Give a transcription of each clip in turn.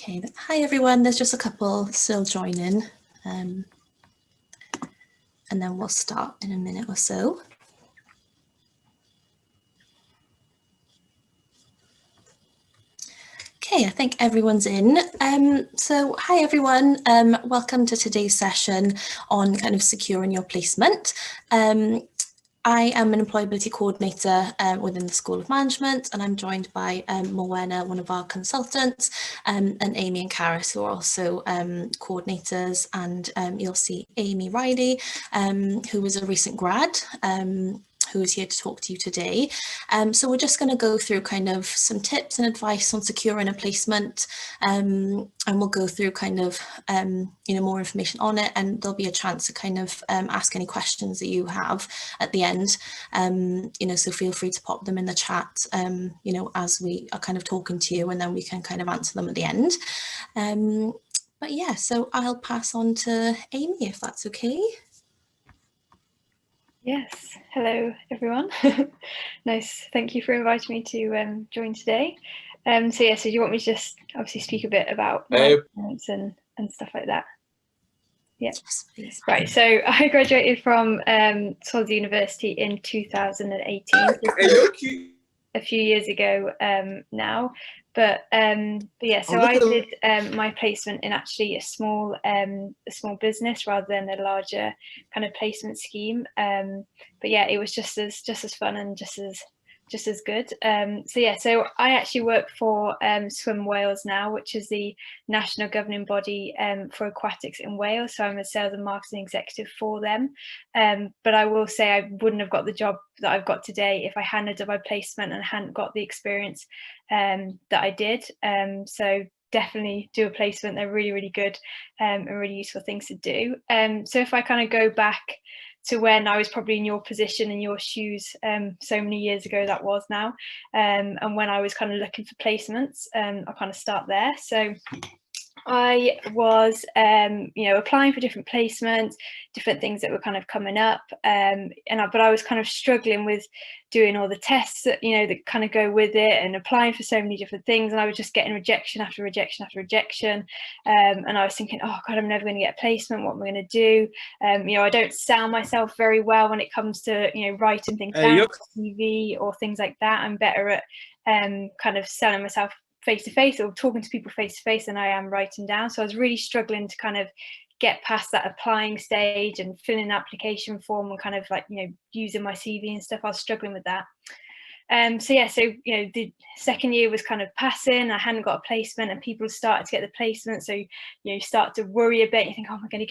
Okay, hi everyone, there's just a couple still joining, and then we'll start in a minute or so. Okay, I think everyone's in. So hi everyone, welcome to today's session on kind of securing your placement. I am an employability coordinator within the School of Management, and I'm joined by Morwenna, one of our consultants, and Amy and Caris, who are also coordinators. And you'll see Amy Riley, who was a recent grad, who is here to talk to you today. So we're just going to go through kind of some tips and advice on securing a placement, and we'll go through kind of more information on it, and there'll be a chance to kind of ask any questions that you have at the end. So feel free to pop them in the chat as we are kind of talking to you, and then we can kind of answer them at the end. But yeah, so I'll pass on to Amy if that's okay. Yes, hello everyone. Nice, thank you for inviting me to join today. So do you want me to just obviously speak a bit about my experience and stuff like that? Yeah, yes, please. Right, so I graduated from Swansea University in 2018, a few years ago now. But yeah, so I did my placement in actually a small business rather than a larger kind of placement scheme. But yeah, it was just as fun and just as good. So I actually work for Swim Wales now, which is the national governing body for aquatics in Wales. So I'm a sales and marketing executive for them. But I will say I wouldn't have got the job that I've got today if I hadn't done my placement and hadn't got the experience that I did. So definitely do a placement. They're really, really good and really useful things to do. So if I kind of go back to when I was probably in your position, in your shoes, so many years ago that was now, and when I was kind of looking for placements, I'll kind of start there. So I was, applying for different placements, different things that were kind of coming up, but I was kind of struggling with doing all the tests that kind of go with it, and applying for so many different things, and I was just getting rejection after rejection after rejection, and I was thinking, oh God, I'm never going to get a placement. What am I going to do? I don't sell myself very well when it comes to writing things down on TV or things like that. I'm better at kind of selling myself face-to-face or talking to people face-to-face than I am writing down. So I was really struggling to kind of get past that applying stage and filling an application form and kind of like, using my CV and stuff. I was struggling with that. The second year was kind of passing. I hadn't got a placement, and people started to get the placement. So you start to worry a bit. You think, oh, am I going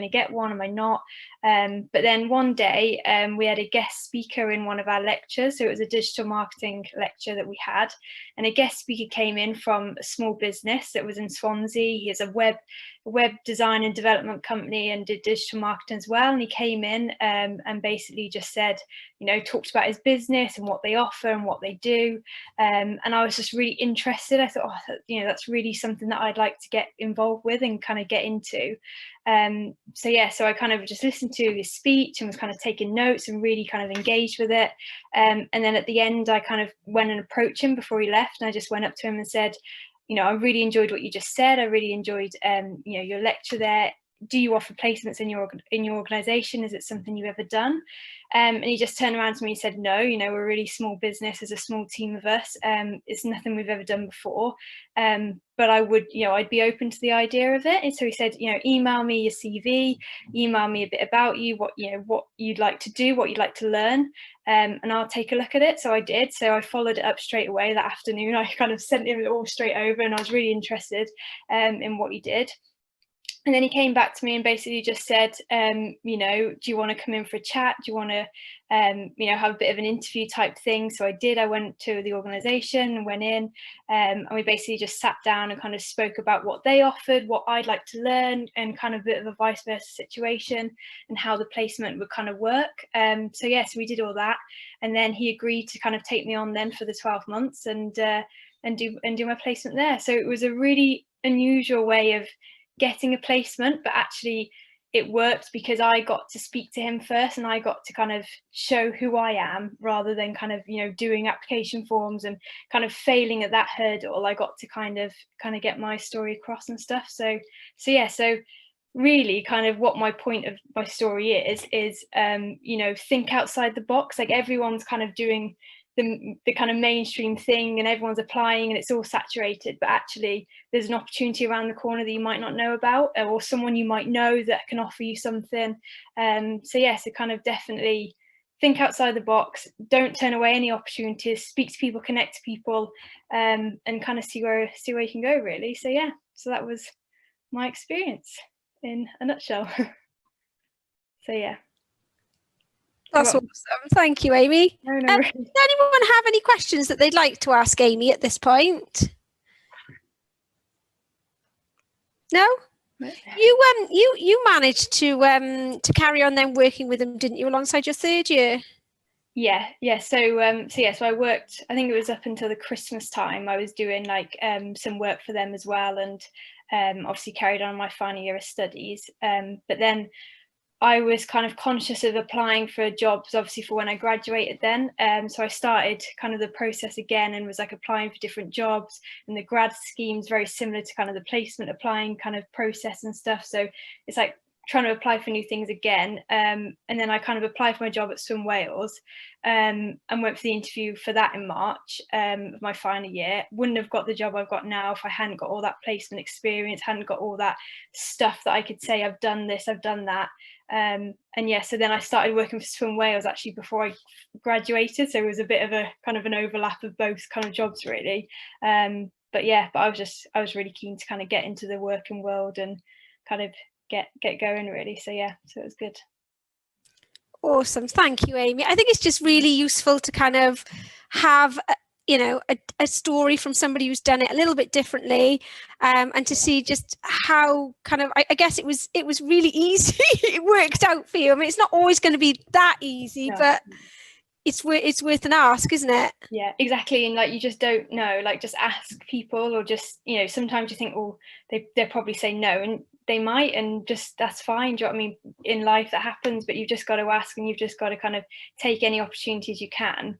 to get one? Am I not? But then one day we had a guest speaker in one of our lectures. So it was a digital marketing lecture that we had, and a guest speaker came in from a small business that was in Swansea. He has a web design and development company and did digital marketing as well. And he came in and basically just said, talked about his business and what they offer and what they do. And I was just really interested. I thought, that's really something that I'd like to get involved with and kind of get into. So I kind of just listened to his speech and was kind of taking notes and really kind of engaged with it. And then at the end, I kind of went and approached him before he left, and I just went up to him and said, I really enjoyed what you just said. I really enjoyed, your lecture there. Do you offer placements in your organisation? Is it something you've ever done? And he just turned around to me and said, no, we're a really small business. There's a small team of us. It's nothing we've ever done before. But I would, I'd be open to the idea of it. And so he said, email me your CV, email me a bit about you, what you'd like to do, what you'd like to learn, and I'll take a look at it. So I did. So I followed it up straight away that afternoon. I kind of sent him it all straight over, and I was really interested in what he did. And then he came back to me and basically just said, do you want to come in for a chat? Do you want to, have a bit of an interview type thing? So I did. I went to the organisation and went in, and we basically just sat down and kind of spoke about what they offered, what I'd like to learn, and kind of a bit of a vice versa situation, and how the placement would kind of work. So we did all that, and then he agreed to kind of take me on then for the 12 months and do my placement there. So it was a really unusual way of getting a placement, but actually it worked because I got to speak to him first, and I got to kind of show who I am, rather than kind of, you know, doing application forms and kind of failing at that hurdle. I got to kind of get my story across and stuff. So yeah, so really kind of what my point of my story is you know, think outside the box. Like, everyone's kind of doing the kind of mainstream thing, and everyone's applying and it's all saturated, but actually there's an opportunity around the corner that you might not know about, or someone you might know that can offer you something. So yeah, so kind of definitely think outside the box, don't turn away any opportunities, speak to people, connect to people, and kind of see where you can go, really. So yeah, so that was my experience in a nutshell. So yeah. That's awesome. Thank you, Amy. No Does anyone have any questions that they'd like to ask Amy at this point? No? You managed to carry on then working with them, didn't you, alongside your third year? Yeah. So I worked, I think it was up until the Christmas time, I was doing like some work for them as well, and obviously carried on my final year of studies. But then I was kind of conscious of applying for jobs, obviously, for when I graduated then. So I started kind of the process again, and was like applying for different jobs, and the grad scheme's very similar to kind of the placement applying kind of process and stuff. So it's like trying to apply for new things again. And then I kind of applied for my job at Swim Wales, and went for the interview for that in March of my final year. Wouldn't have got the job I've got now if I hadn't got all that placement experience, hadn't got all that stuff that I could say, I've done this, I've done that. And yeah, so then I started working for Swim Wales actually before I graduated, so it was a bit of a kind of an overlap of both kind of jobs, really. But I was really keen to kind of get into the working world and kind of get going, really. So yeah, so it was good. Awesome. Thank you, Amy. I think it's just really useful to kind of have a story from somebody who's done it a little bit differently, and to see just how kind of, I guess it was really easy. It worked out for you. I mean, it's not always going to be that easy, but it's worth an ask, isn't it? Yeah, exactly. And like, you just don't know, like, just ask people, or just, you know, sometimes you think, oh, they'll probably say no, and they might, and just, that's fine. Do you know what I mean? In life that happens, but you've just got to ask, and you've just got to kind of take any opportunities you can,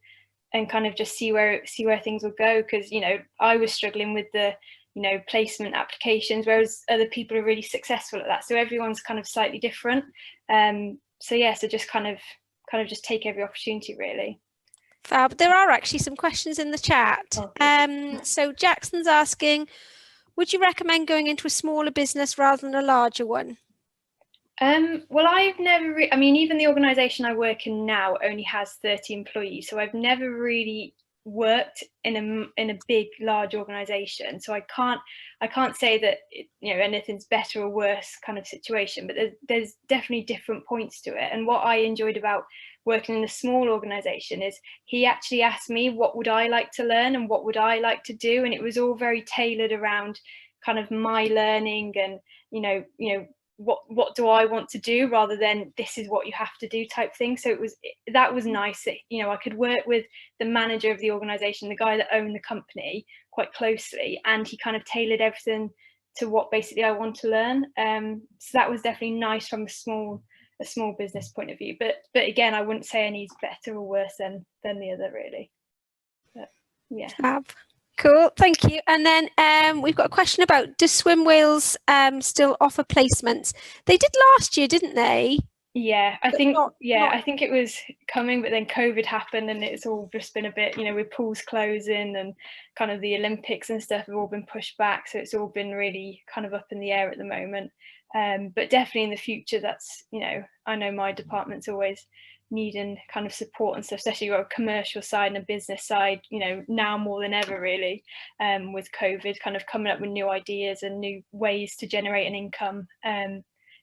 and kind of just see where things will go. Because, you know, I was struggling with the, you know, placement applications, whereas other people are really successful at that. So everyone's kind of slightly different. So yeah, so just kind of just take every opportunity, really. Fab. There are actually some questions in the chat. So Jackson's asking, would you recommend going into a smaller business rather than a larger one? Well, I've never I mean, even the organisation I work in now only has 30 employees, so I've never really worked in a big, large organisation. So I can't say that, you know, anything's better or worse kind of situation, but there's definitely different points to it. And what I enjoyed about working in a small organisation is he actually asked me what would I like to learn and what would I like to do, and it was all very tailored around kind of my learning, and you know what do I want to do, rather than this is what you have to do type thing. So that was nice that, you know, I could work with the manager of the organisation, the guy that owned the company, quite closely, and he kind of tailored everything to what basically I want to learn. So that was definitely nice from a small business point of view. But again, I wouldn't say any's better or worse than the other, really. But yeah. Fab. Cool, thank you. And then we've got a question about, does Swim Wales still offer placements? They did last year, didn't they? Yeah, I think I think it was coming, but then COVID happened, and it's all just been a bit, you know, with pools closing and kind of the Olympics and stuff have all been pushed back, so it's all been really kind of up in the air at the moment. But definitely in the future, that's, you know, I know my department's always needing kind of support and stuff, especially on a commercial side and a business side, you know, now more than ever, really, with COVID, kind of coming up with new ideas and new ways to generate an income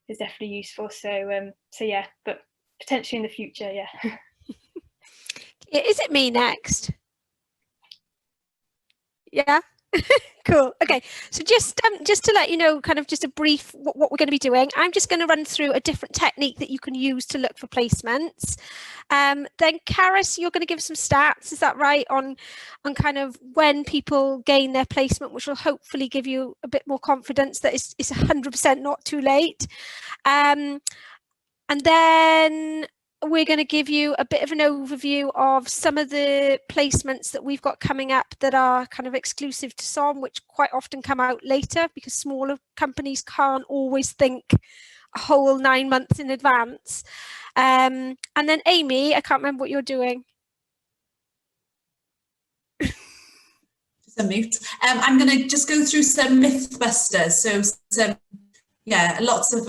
is definitely useful. So yeah, but potentially in the future, yeah. Is it me next? Yeah. Cool. Okay. So just to let you know, kind of just a brief what we're going to be doing. I'm just going to run through a different technique that you can use to look for placements. Then Karis, you're going to give some stats. Is that right? On kind of when people gain their placement, which will hopefully give you a bit more confidence that it's 100% not too late. And then we're going to give you a bit of an overview of some of the placements that we've got coming up that are kind of exclusive to SOM, which quite often come out later because smaller companies can't always think a whole 9 months in advance. And then Amy, I can't remember what you're doing. Just a mute. I'm going to just go through some mythbusters. So some, yeah, lots of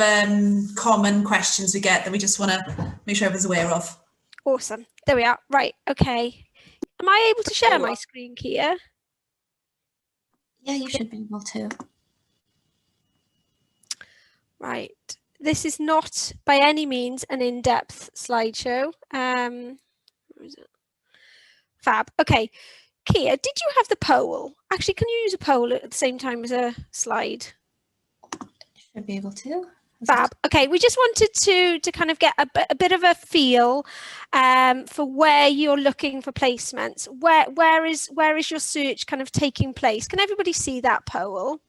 common questions we get that we just want to make sure everyone's aware of. Awesome. There we are. Right. Okay. Am I able to share my screen, Kia? Yeah, you should be able to. Right. This is not by any means an in-depth slideshow. Where is it? Fab. Okay. Kia, did you have the poll? Actually, can you use a poll at the same time as a slide? Should be able to. Fab. Okay, we just wanted to kind of get a bit of a feel for where you're looking for placements. Where is your search kind of taking place? Can everybody see that poll?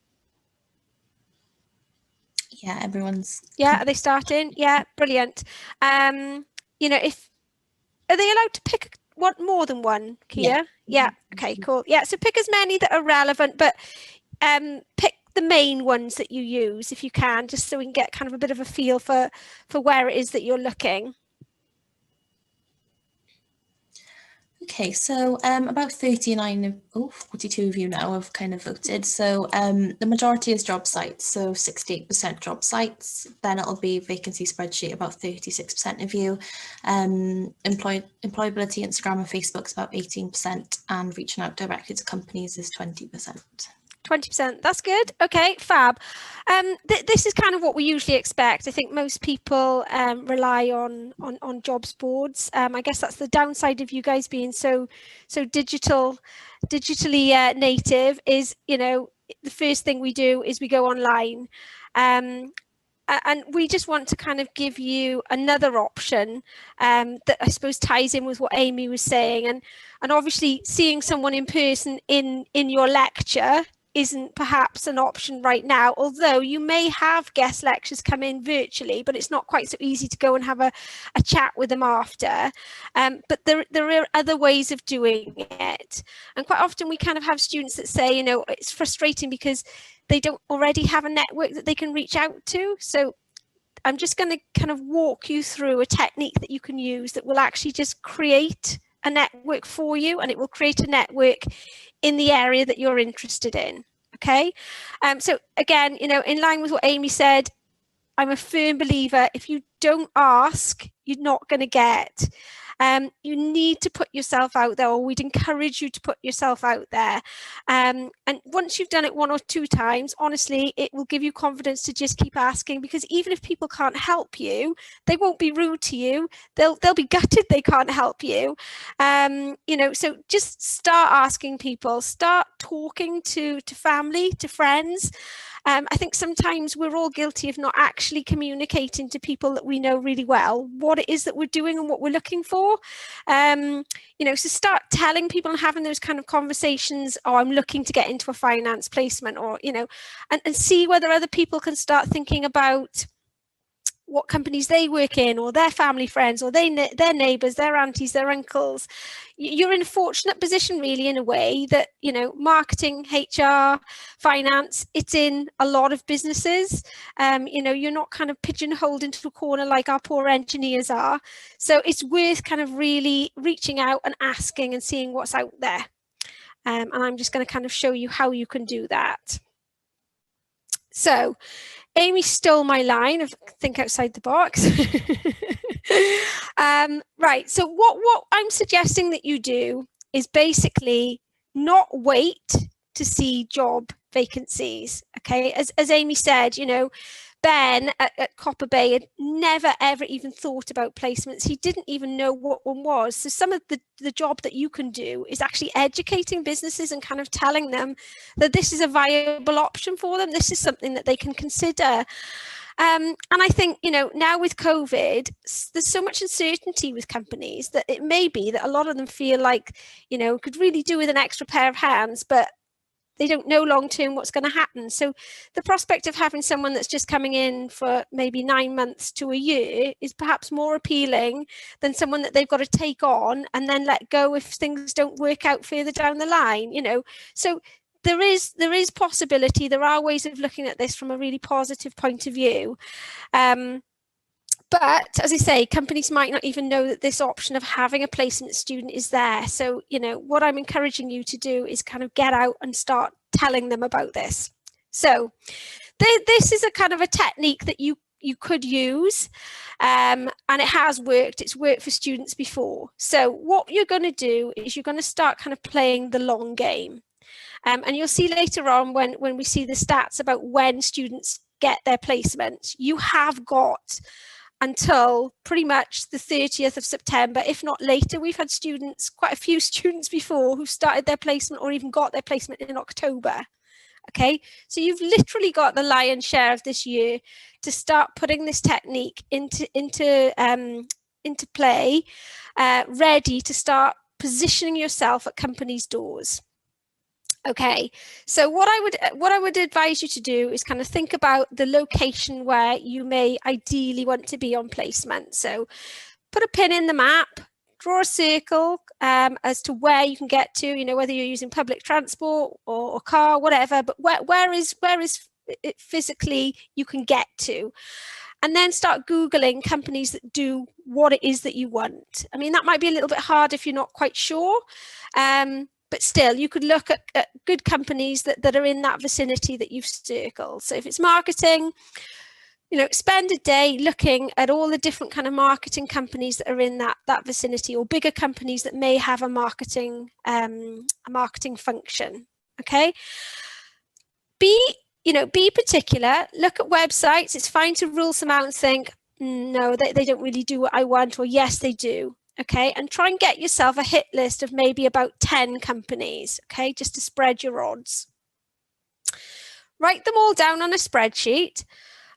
Yeah, everyone's. Yeah, are they starting? Yeah, brilliant. You know, are they allowed to pick more than one, Kia? Yeah. Okay, cool. Yeah, so pick as many that are relevant, but pick the main ones that you use if you can, just so we can get kind of a bit of a feel for where it is that you're looking. Okay, so about 42 of you now have kind of voted. So the majority is job sites, so 68% job sites. Then it'll be vacancy spreadsheet, about 36% of you. Employability, Instagram and Facebook's about 18%, and reaching out directly to companies is 20%. 20%, that's good. Okay, fab. This is kind of what we usually expect. I think most people rely on jobs boards. I guess that's the downside of you guys being so digitally native is, you know, the first thing we do is we go online. And we just want to kind of give you another option that I suppose ties in with what Amy was saying. And obviously seeing someone in person in your lecture isn't perhaps an option right now, although you may have guest lectures come in virtually, but it's not quite so easy to go and have a chat with them after. But there are other ways of doing it. And quite often we kind of have students that say, you know, it's frustrating because they don't already have a network that they can reach out to. So I'm just going to kind of walk you through a technique that you can use that will actually just create a network for you, and it will create a network in the area that you're interested in. Okay. So again, you know, in line with what Amy said, I'm a firm believer, if you don't ask, you're not going to get. You need to put yourself out there, or we'd encourage you to put yourself out there. And once you've done it 1 or 2 times, honestly, it will give you confidence to just keep asking, because even if people can't help you, they won't be rude to you. They'll be gutted they can't help you. You know, so just start asking people, start talking to family, to friends. I think sometimes we're all guilty of not actually communicating to people that we know really well what it is that we're doing and what we're looking for. You know, so start telling people and having those kind of conversations. Oh, I'm looking to get into a finance placement, or, you know, and see whether other people can start thinking about what companies they work in, or their family friends, or their neighbours, their aunties, their uncles. You're in a fortunate position, really, in a way that, you know, marketing, HR, finance, it's in a lot of businesses. You know, you're not kind of pigeonholed into a corner like our poor engineers are. So it's worth kind of really reaching out and asking and seeing what's out there. And I'm just going to kind of show you how you can do that. So Amy stole my line of think outside the box. Right, so what I'm suggesting that you do is basically not wait to see job vacancies. Okay, as Amy said, you know, Ben at Copper Bay had never, ever even thought about placements. He didn't even know what one was. So some of the job that you can do is actually educating businesses and kind of telling them that this is a viable option for them. This is something that they can consider. And I think, now with COVID, there's so much uncertainty with companies that it may be that a lot of them feel like, could really do with an extra pair of hands, but they don't know long term what's going to happen. So the prospect of having someone that's just coming in for maybe 9 months to a year is perhaps more appealing than someone that they've got to take on and then let go if things don't work out further down the line, So there is possibility. There are ways of looking at this from a really positive point of view. But as I say, companies might not even know that this option of having a placement student is there. So, what I'm encouraging you to do is kind of get out and start telling them about this. So this is a kind of a technique that you could use, and it has worked. It's worked for students before. So what you're going to do is you're going to start kind of playing the long game. And you'll see later on when we see the stats about when students get their placements, you have got until pretty much the 30th of September, if not later. We've had quite a few students before who started their placement or even got their placement in October. Okay, so you've literally got the lion's share of this year to start putting this technique into play, ready to start positioning yourself at companies' doors. Okay, so what I would advise you to do is kind of think about the location where you may ideally want to be on placement. So put a pin in the map, draw a circle as to where you can get to, whether you're using public transport or car, whatever, but where is it physically you can get to. And then start Googling companies that do what it is that you want. I mean, that might be a little bit hard if you're not quite sure. But still, you could look at good companies that are in that vicinity that you've circled. So if it's marketing, spend a day looking at all the different kind of marketing companies that are in that vicinity, or bigger companies that may have a marketing function. Okay. Be particular, look at websites. It's fine to rule some out and think, no, they don't really do what I want, or yes, they do. Okay, and try and get yourself a hit list of maybe about 10 companies, okay, just to spread your odds. Write them all down on a spreadsheet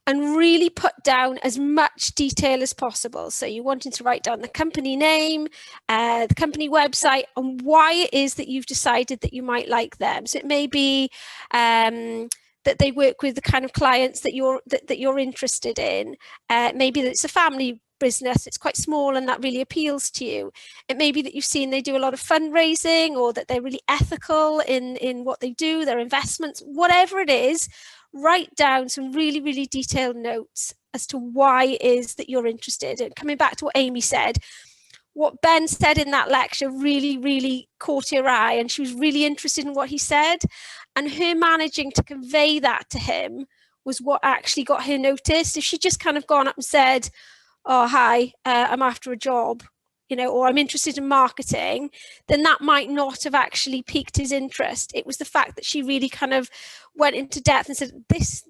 and really put down as much detail as possible. So you're wanting to write down the company name, the company website, and why it is that you've decided that you might like them. So it may be that they work with the kind of clients that you're interested in. Maybe that it's a family business, it's quite small and that really appeals to you. It may be that you've seen they do a lot of fundraising, or that they're really ethical in what they do, their investments, whatever it is. Write down some really, really detailed notes as to why it is that you're interested. And coming back to what Amy said, what Ben said in that lecture really, really caught her eye, and she was really interested in what he said, and her managing to convey that to him was what actually got her noticed. If she just kind of gone up and said, oh, hi, I'm after a job, or I'm interested in marketing, then that might not have actually piqued his interest. It was the fact that she really kind of went into depth and said,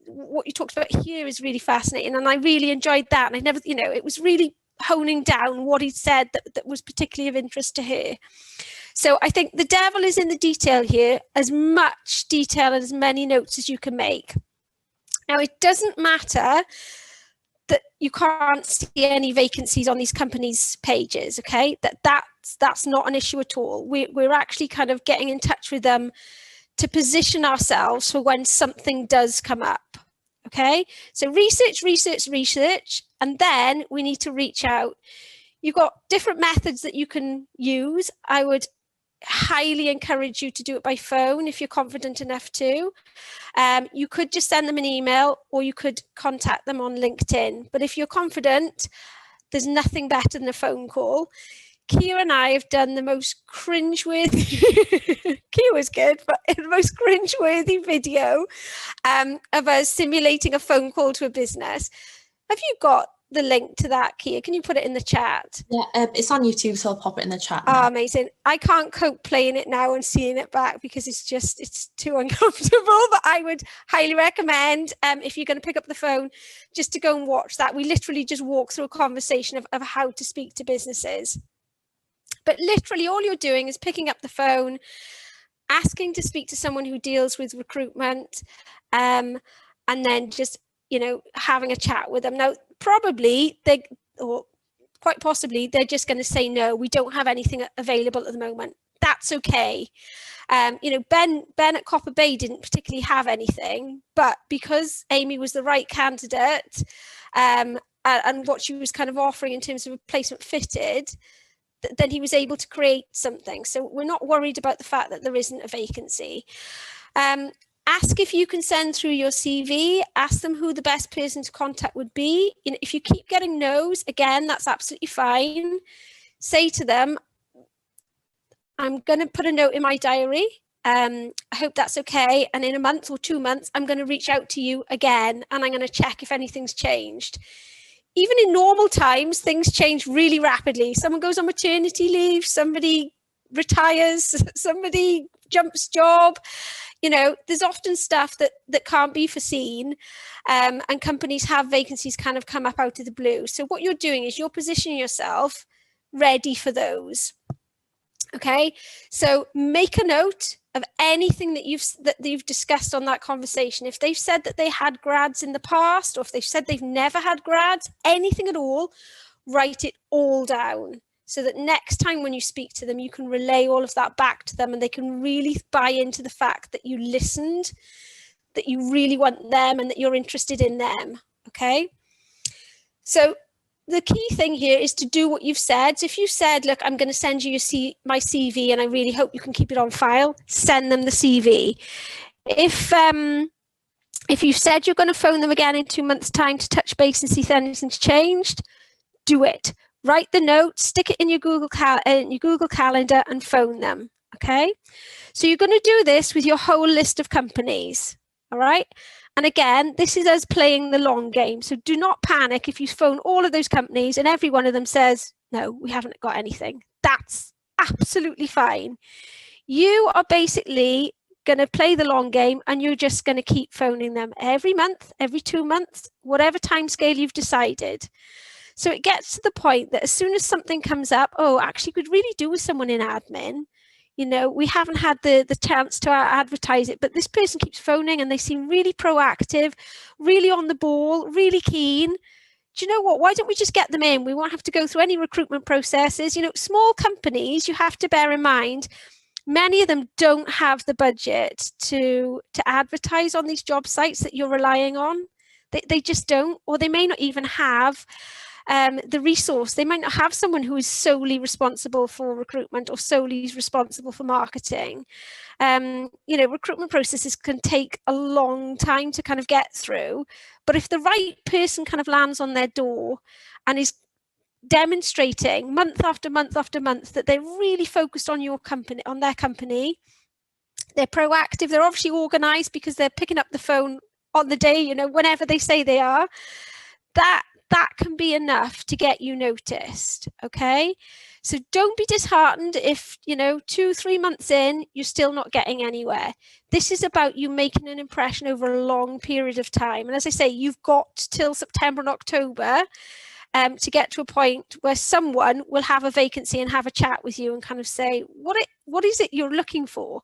what you talked about here is really fascinating, and I really enjoyed that. And I never, it was really honing down what he said that was particularly of interest to her. So I think the devil is in the detail here, as much detail and as many notes as you can make. Now, it doesn't matter that you can't see any vacancies on these companies' pages, okay? That's not an issue at all. We're actually kind of getting in touch with them to position ourselves for when something does come up, okay? So research, and then we need to reach out. You've got different methods that you can use. I would highly encourage you to do it by phone if you're confident enough to. You could just send them an email, or you could contact them on LinkedIn. But if you're confident, there's nothing better than a phone call. Kia and I have done the most cringeworthy, Kia was good, but the most cringeworthy video of us simulating a phone call to a business. Have you got the link to that, Kia? Can you put it in the chat? Yeah, it's on YouTube, so I'll pop it in the chat Oh, now. amazing. I can't cope playing it now and seeing it back because it's too uncomfortable, but I would highly recommend, if you're going to pick up the phone, just to go and watch that. We literally just walk through a conversation of how to speak to businesses. But literally all you're doing is picking up the phone, asking to speak to someone who deals with recruitment, and then just, having a chat with them. Now, probably or quite possibly, they're just going to say, no, we don't have anything available at the moment. That's okay. Ben at Copper Bay didn't particularly have anything, but because Amy was the right candidate, and what she was kind of offering in terms of a placement fitted, then he was able to create something. So we're not worried about the fact that there isn't a vacancy. Ask if you can send through your CV. Ask them who the best person to contact would be. If you keep getting no's, again, that's absolutely fine. Say to them, I'm going to put a note in my diary. I hope that's okay. And in a month or 2 months, I'm going to reach out to you again, and I'm going to check if anything's changed. Even in normal times, things change really rapidly. Someone goes on maternity leave, somebody retires, somebody jumps job. There's often stuff that can't be foreseen, and companies have vacancies kind of come up out of the blue. So what you're doing is you're positioning yourself ready for those. Okay, so make a note of anything that you've discussed on that conversation. If they've said that they had grads in the past, or if they've said they've never had grads, anything at all, write it all down, so that next time when you speak to them, you can relay all of that back to them, and they can really buy into the fact that you listened, that you really want them, and that you're interested in them. Okay, so the key thing here is to do what you've said. So if you said, look, I'm going to send you my CV and I really hope you can keep it on file, send them the CV. If you said you're going to phone them again in 2 months' time to touch base and see if anything's changed, do it. Write the note, stick it in your Google Calendar and phone them. Okay? So you're going to do this with your whole list of companies. All right? And again, this is us playing the long game. So do not panic if you phone all of those companies and every one of them says, no, we haven't got anything. That's absolutely fine. You are basically going to play the long game, and you're just going to keep phoning them every month, every 2 months, whatever timescale you've decided. So it gets to the point that as soon as something comes up, oh, actually could really do with someone in admin. We haven't had the chance to advertise it, but this person keeps phoning and they seem really proactive, really on the ball, really keen. Do you know what? Why don't we just get them in? We won't have to go through any recruitment processes. Small companies, you have to bear in mind, many of them don't have the budget to advertise on these job sites that you're relying on. They just don't, or they may not even have the resource. They might not have someone who is solely responsible for recruitment or solely responsible for marketing. Recruitment processes can take a long time to kind of get through, but if the right person kind of lands on their door and is demonstrating month after month after month that they're really focused on your company, on their company, they're proactive, they're obviously organized because they're picking up the phone on the day, whenever they say they are, that can be enough to get you noticed. Okay, so don't be disheartened if 2-3 months in you're still not getting anywhere. This is about you making an impression over a long period of time, and as I say, you've got till September and October to get to a point where someone will have a vacancy and have a chat with you and kind of say, what is it you're looking for?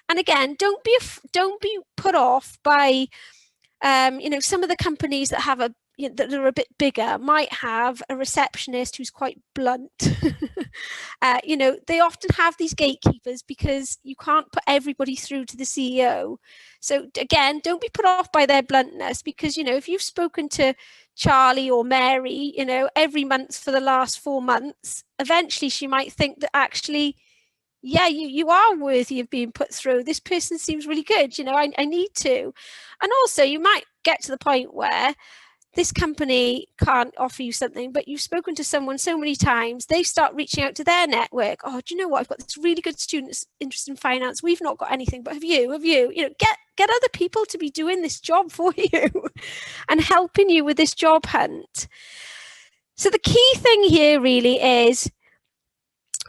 And again, don't be put off by some of the companies that have that are a bit bigger might have a receptionist who's quite blunt. They often have these gatekeepers because you can't put everybody through to the CEO. So again, don't be put off by their bluntness, because if you've spoken to Charlie or Mary every month for the last 4 months, eventually she might think that actually, yeah, you are worthy of being put through. This person seems really good, I need to. And also you might get to the point where this company can't offer you something, but you've spoken to someone so many times, they start reaching out to their network. Oh, do you know what? I've got this really good student interested in finance. We've not got anything, but have you? Get other people to be doing this job for you and helping you with this job hunt. So the key thing here really is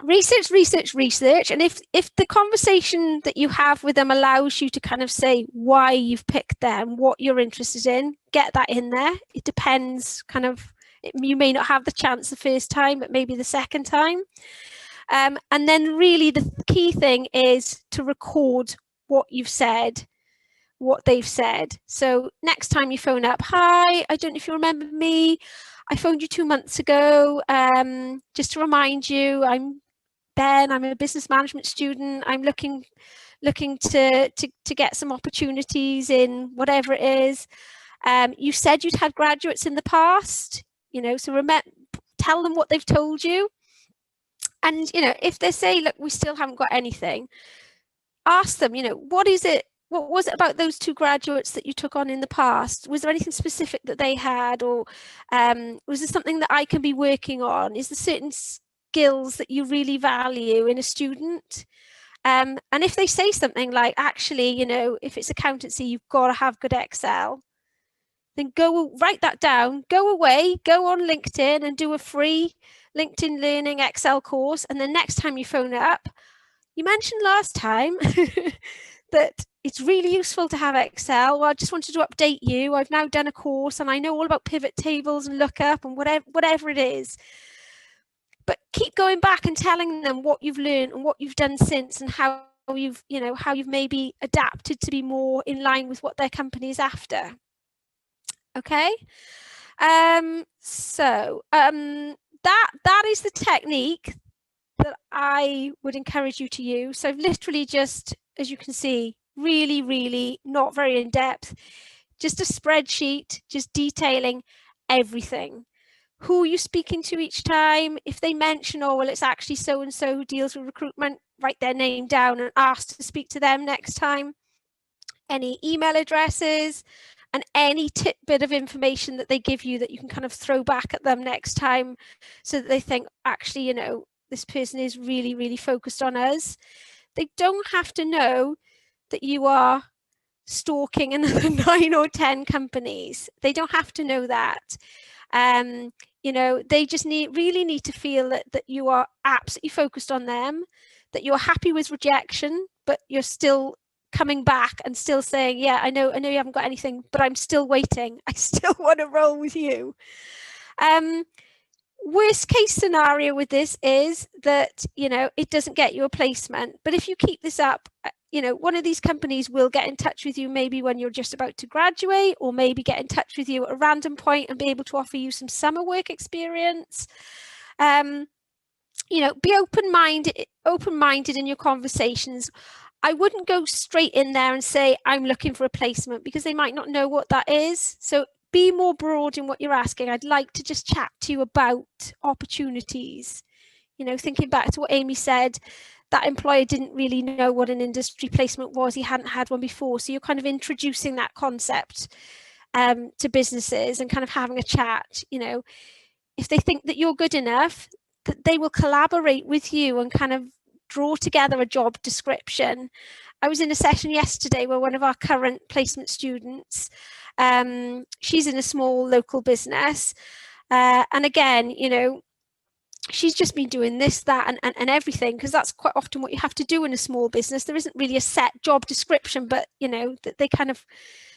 research, research, research. And if the conversation that you have with them allows you to kind of say why you've picked them, what you're interested in, get that in there. It depends, kind of, you may not have the chance the first time, but maybe the second time. And then really the key thing is to record what you've said, what they've said. So next time you phone up, hi, I don't know if you remember me, I phoned you 2 months ago, just to remind you, I'm Ben, I'm a business management student, I'm looking to get some opportunities in whatever it is. You said you'd had graduates in the past, you know, so tell them what they've told you. And, you know, if they say, look, we still haven't got anything, ask them, you know, what was it about those 2 graduates that you took on in the past? Was there anything specific that they had, or was there something that I can be working on? Is there certain skills that you really value in a student? And if they say something like, actually, you know, if it's accountancy, you've got to have good Excel, then go write that down, go away, go on LinkedIn and do a free LinkedIn Learning Excel course. And then next time you phone up, you mentioned last time that it's really useful to have Excel. Well, I just wanted to update you. I've now done a course and I know all about pivot tables and lookup and whatever it is. But keep going back and telling them what you've learned and what you've done since, and how you've maybe adapted to be more in line with what their company is after. Okay. So that is the technique that I would encourage you to use. So I've literally just, as you can see, really, really not very in depth, just a spreadsheet, just detailing everything. Who you're speaking to each time. If they mention, oh, well, it's actually so-and-so who deals with recruitment, write their name down and ask to speak to them next time. Any email addresses and any tidbit of information that they give you that you can kind of throw back at them next time, so that they think, actually, you know, this person is really, really focused on us. They don't have to know that you are stalking another 9 or 10 companies. They don't have to know that. You know, they just really need to feel that you are absolutely focused on them, that you're happy with rejection, but you're still coming back and still saying, yeah, I know you haven't got anything, but I'm still waiting. I still want to roll with you. Worst case scenario with this is that, you know, it doesn't get you a placement. But if you keep this up, you know, one of these companies will get in touch with you maybe when you're just about to graduate, or maybe get in touch with you at a random point and be able to offer you some summer work experience. You know, be open-minded in your conversations. I wouldn't go straight in there and say, I'm looking for a placement, because they might not know what that is. So be more broad in what you're asking. I'd like to just chat to you about opportunities. You know, thinking back to what Amy said, that employer didn't really know what an industry placement was. He hadn't had one before. So you're kind of introducing that concept to businesses and kind of having a chat. You know, if they think that you're good enough, that they will collaborate with you and kind of draw together a job description. I was in a session yesterday where one of our current placement students, she's in a small local business. And again, you know, she's just been doing this, that, and everything, because that's quite often what you have to do in a small business. There isn't really a set job description, but, you know, that they kind of,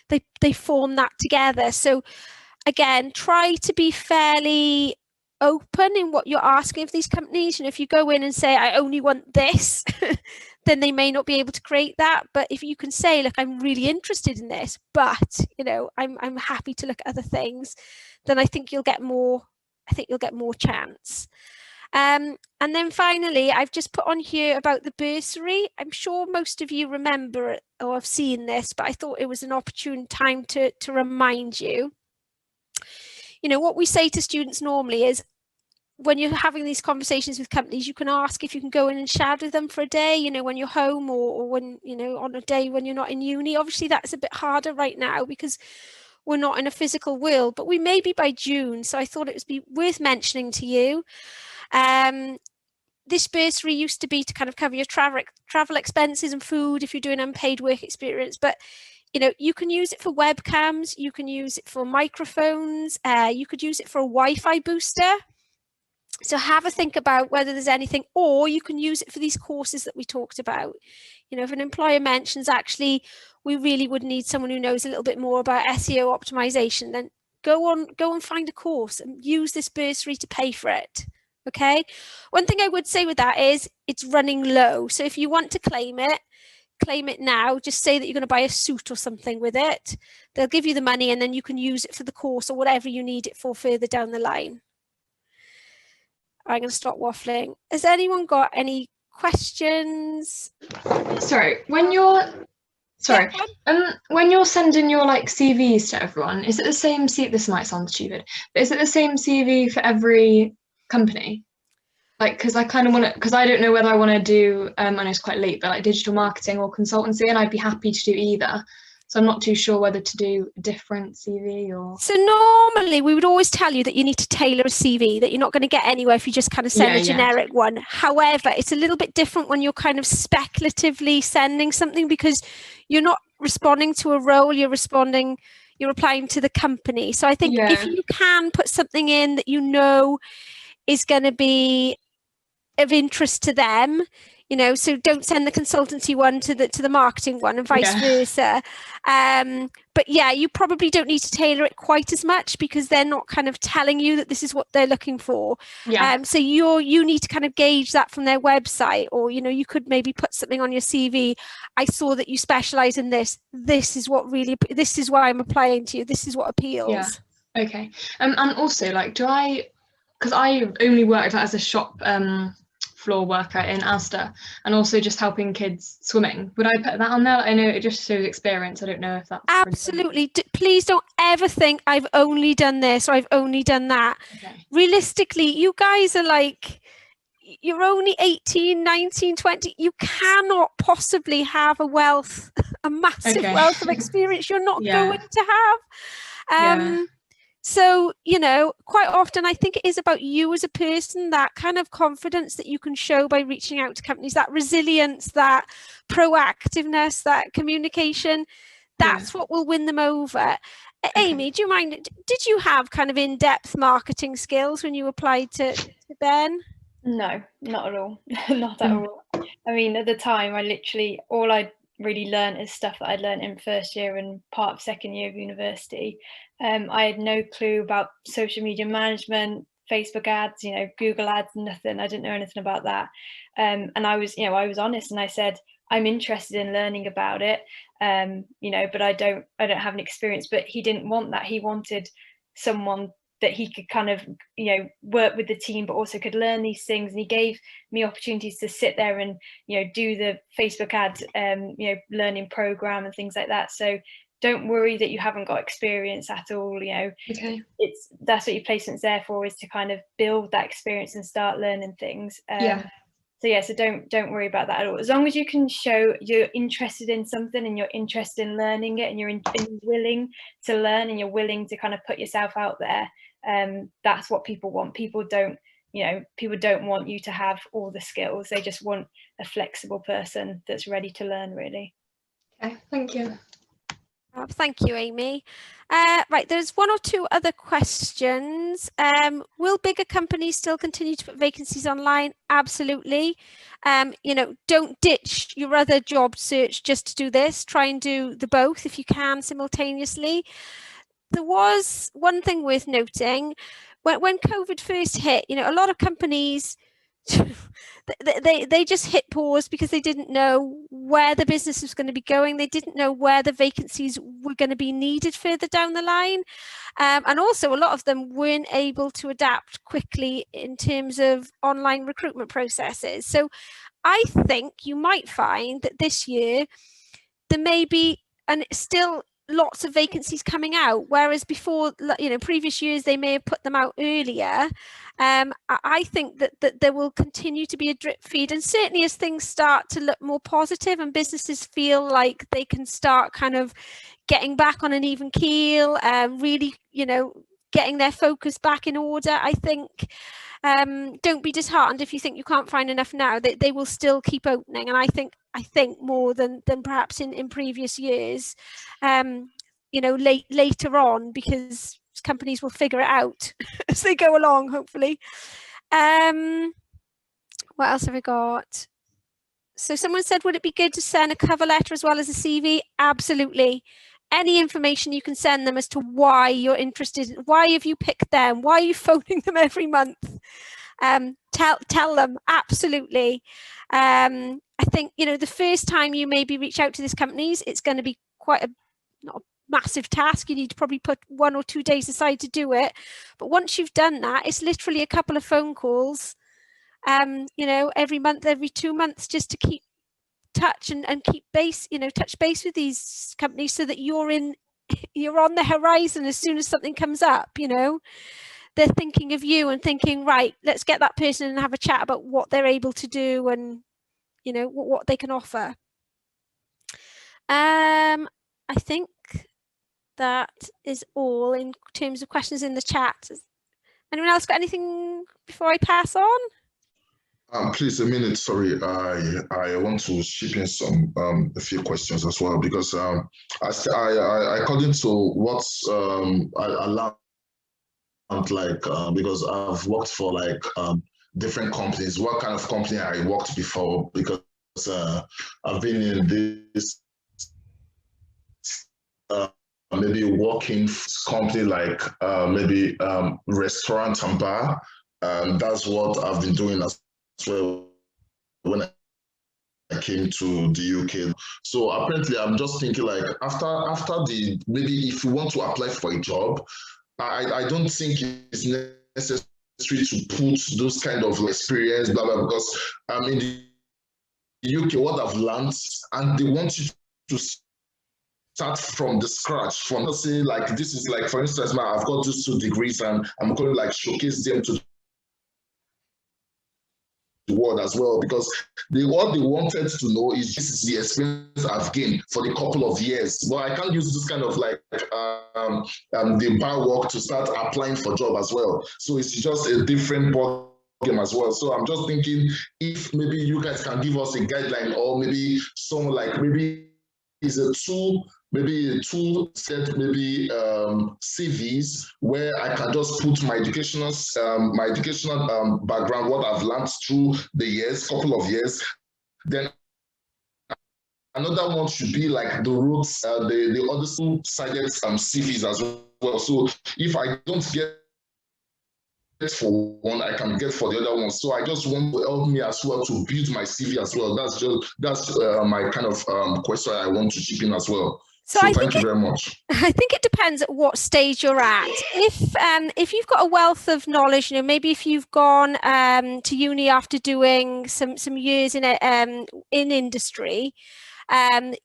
they form that together. So again, try to be fairly open in what you're asking of these companies. You know, if you go in and say, I only want this, then they may not be able to create that. But if you can say, look, I'm really interested in this, but, you know, I'm happy to look at other things, then I think you'll get more, chance. And then finally, I've just put on here about the bursary. I'm sure most of you remember it or have seen this, but I thought it was an opportune time to remind you. You know, what we say to students normally is, when you're having these conversations with companies, you can ask if you can go in and shadow them for a day, you know, when you're home, or when, you know, on a day when you're not in uni. Obviously, that's a bit harder right now because we're not in a physical world, but we may be by June. So I thought it would be worth mentioning to you. This bursary used to be to kind of cover your travel expenses and food if you're doing unpaid work experience, but you can use it for webcams, you can use it for microphones, you could use it for a Wi-Fi booster. So have a think about whether there's anything, or you can use it for these courses that we talked about. If an employer mentions, actually, we really would need someone who knows a little bit more about SEO optimization, then go and find a course and use this bursary to pay for it. Okay. One thing I would say with that is it's running low. So if you want to claim it now. Just say that you're going to buy a suit or something with it. They'll give you the money and then you can use it for the course or whatever you need it for further down the line. I'm going to stop waffling. Has anyone got any questions? Sorry, when you're sending your like CVs to everyone, is it the same CV? This might sound stupid, but is it the same CV for every company? Like, because I kind of want to, because I don't know whether I want to do, I know it's quite late, but like digital marketing or consultancy, and I'd be happy to do either. So I'm not too sure whether to do a different CV or... So normally we would always tell you that you need to tailor a CV, that you're not going to get anywhere if you just kind of send a generic one. However, it's a little bit different when you're kind of speculatively sending something, because you're not responding to a role, you're applying to the company. So I think if you can put something in that you know is going to be of interest to them, so don't send the consultancy one to the marketing one and vice versa. But you probably don't need to tailor it quite as much, because they're not kind of telling you that this is what they're looking for. So you need to kind of gauge that from their website, or you could maybe put something on your CV. I saw that you specialize in this. This is why I'm applying to you. This is what appeals. Okay. And also, like, because I only worked as a shop floor worker in Asda, and also just helping kids swimming. Would I put that on there? I know it just shows experience. I don't know if that's... Absolutely. Please don't ever think I've only done this or I've only done that. Realistically, you guys are like, you're only 18, 19, 20. You cannot possibly have a massive wealth of experience you're not going to have. So, quite often I think it is about you as a person, that kind of confidence that you can show by reaching out to companies, that resilience, that proactiveness, that communication. That's what will win them over. Amy, do you mind, did you have kind of in-depth marketing skills when you applied to Ben? No, not at all. Not at all. I mean, at the time, all I really learned is stuff that I'd learned in first year and part of second year of university. I had no clue about social media management, Facebook ads, Google ads, nothing. I didn't know anything about that. And I was honest, and I said, I'm interested in learning about it, but I don't have an experience. But he didn't want that. He wanted someone that he could kind of, work with the team, but also could learn these things. And he gave me opportunities to sit there and, do the Facebook ads, learning program and things like that. So don't worry that you haven't got experience at all. That's what your placement's there for, is to kind of build that experience and start learning things. So don't worry about that at all. As long as you can show you're interested in something and you're interested in learning it, and you're willing to learn, and you're willing to kind of put yourself out there, that's what people want. People don't want you to have all the skills. They just want a flexible person that's ready to learn, really. Okay, thank you. Thank you, Amy. Right, there's one or two other questions. Will bigger companies still continue to put vacancies online? Absolutely. Don't ditch your other job search just to do this. Try and do the both if you can simultaneously. There was one thing worth noting. When COVID first hit, a lot of companies they just hit pause because they didn't know where the business was going to be going. They didn't know where the vacancies were going to be needed further down the line. And also a lot of them weren't able to adapt quickly in terms of online recruitment processes. So I think you might find that this year there may be still lots of vacancies coming out, whereas before, previous years they may have put them out earlier. I think that there will continue to be a drip feed, and certainly as things start to look more positive and businesses feel like they can start kind of getting back on an even keel, really getting their focus back in order. I think don't be disheartened if you think you can't find enough now. They will still keep opening, and I think more than perhaps in previous years. You know, later on, because companies will figure it out as they go along, hopefully. What else have I got? So someone said, would it be good to send a cover letter as well as a CV? Absolutely. Any information you can send them as to why you're interested, why have you picked them, why are you phoning them every month? Tell them, absolutely. I think, you know, the first time you maybe reach out to these companies, it's going to be quite not a massive task. You need to probably put 1 or 2 days aside to do it. But once you've done that, it's literally a couple of phone calls, you know, every month, every 2 months, just to keep touch and keep base, you know, touch base with these companies so that you're on the horizon as soon as something comes up. You know, they're thinking of you and thinking, right, let's get that person and have a chat about what they're able to do and, you know, what they can offer. I think that is all in terms of questions in the chat. Anyone else got anything before I pass on? Please, a minute. Sorry, I want to chip in some a few questions as well, because I according to what I learned, like because I've worked for like different companies. What kind of company I worked before? Because I've been in this maybe working company like maybe restaurant and bar. That's what I've been doing as well when I came to the UK. So apparently I'm just thinking like after the, maybe if you want to apply for a job, I don't think it's necessary to put those kind of experience, blah, blah, because in the UK, what I've learned, and they want you to start from the scratch, from not saying like, this is like, for instance, I've got these 2 degrees and I'm going to like showcase them to the world as well, because what they wanted to know is this is the experience I've gained for the couple of years. But I can't use this kind of like the bar work to start applying for job as well. So it's just a different ball game as well. So I'm just thinking if maybe you guys can give us a guideline, or maybe someone like maybe is a tool, maybe a tool set, maybe CVs where I can just put my educational background, what I've learned through the years, couple of years. Then another one should be like the roots, the other two-sided CVs as well. So if I don't get for one, I can get for the other one. So I just want to help me as well to build my CV as well. That's my kind of question I want to chip in as well. So thank you very much. I think it depends at what stage you're at. If you've got a wealth of knowledge, you know, maybe if you've gone to uni after doing some years in industry,